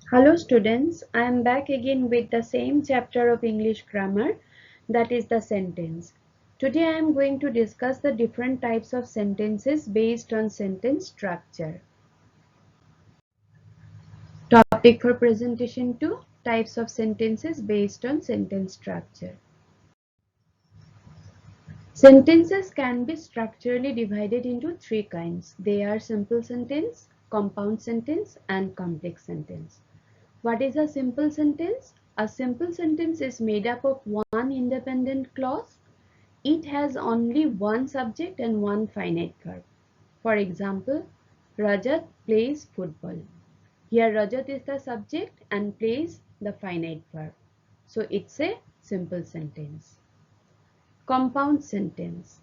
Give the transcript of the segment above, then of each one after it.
Hello students, I am back again with the same chapter of English grammar, that is the sentence. Today I am going to discuss the different types of sentences based on sentence structure. Topic for presentation 2, types of sentences based on sentence structure. Sentences can be structurally divided into three kinds. They are simple sentence, compound sentence and complex sentence. What is a simple sentence? A simple sentence is made up of one independent clause. It has only one subject and one finite verb. For example, Rajat plays football. Here Rajat is the subject and plays the finite verb. So it's a simple sentence. Compound sentence.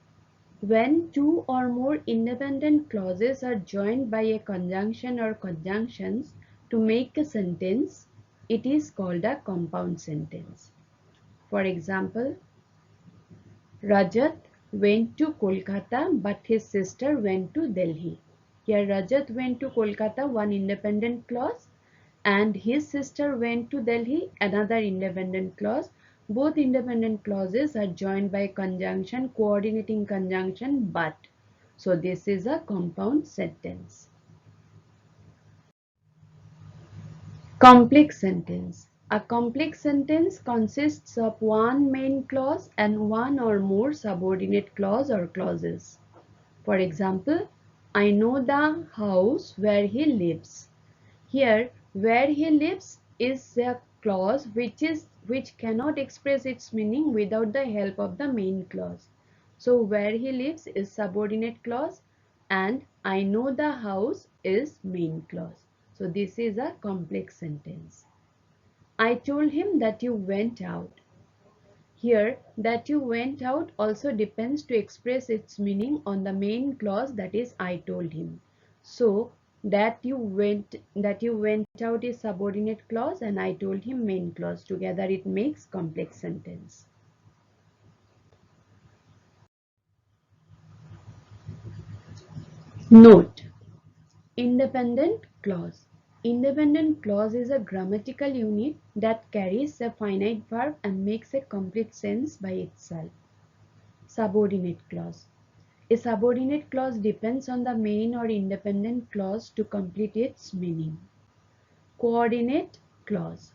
When two or more independent clauses are joined by a conjunction or conjunctions to make a sentence, it is called a compound sentence. For example, Rajat went to Kolkata but his sister went to Delhi. Here Rajat went to Kolkata, one independent clause, and his sister went to Delhi, another independent clause. Both independent clauses are joined by conjunction, coordinating conjunction but. So this is a compound sentence. Complex sentence. A complex sentence consists of one main clause and one or more subordinate clause or clauses. For example, I know the house where he lives. Here, where he lives is a clause which cannot express its meaning without the help of the main clause. So where he lives is subordinate clause and I know the house is main clause. So this is a complex sentence. I told him that you went out. Here, that you went out also depends to express its meaning on the main clause, that is I told him. So that you went out is subordinate clause and I told him main clause. Together it makes complex sentence. Note: independent clause. Independent clause is a grammatical unit that carries a finite verb and makes a complete sense by itself. Subordinate clause. A subordinate clause depends on the main or independent clause to complete its meaning. Coordinate clause.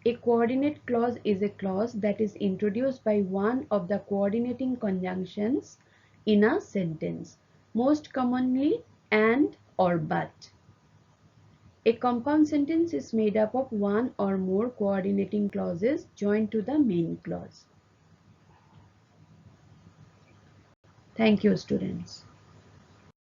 A coordinate clause is a clause that is introduced by one of the coordinating conjunctions in a sentence, most commonly and or but. A compound sentence is made up of one or more coordinating clauses joined to the main clause. Thank you, students.